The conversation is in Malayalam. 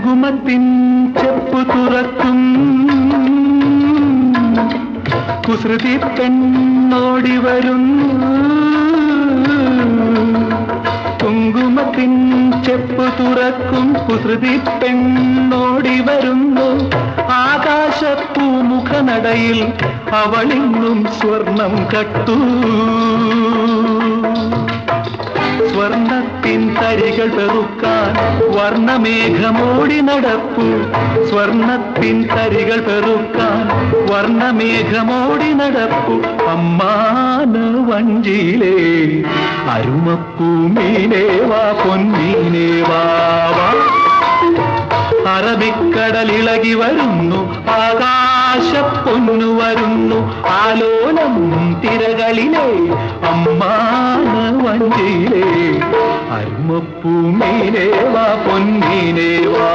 കുങ്കുമത്തിൻ ചെപ്പു തുറക്കും കുസൃതി പെണ്ണോടി വരുന്നു കുങ്കുമത്തിൻ ചെപ്പു തുറക്കും കുസൃതി പെണ്ണോടി വരുന്നു ആകാശപ്പൂമുഖനടയിൽ അവളിന്നും സ്വർണം കട്ടു സ്വർണത്തിൻ തരികൾ പെറുക്കാൻ വർണ്ണമേഘമോടി നടപ്പു സ്വർണത്തിൻ തരികൾ പെറുക്കാൻ വർണ്ണമേഘമോടി നടപ്പു അമ്മാന വഞ്ചിയിലേ അരുമപ്പൂ മീനേ വാ പൊന്നീനേ വാ അറബിക്കടലിളകി വരുന്നു ആകാശപ്പൊന്നു വരുന്നു ആലോലം തിരകളിലെ അമ്മാന വഞ്ചിയിലെ അരുമപ്പൂ മീനേ വാ പൊന്നീനേ വാ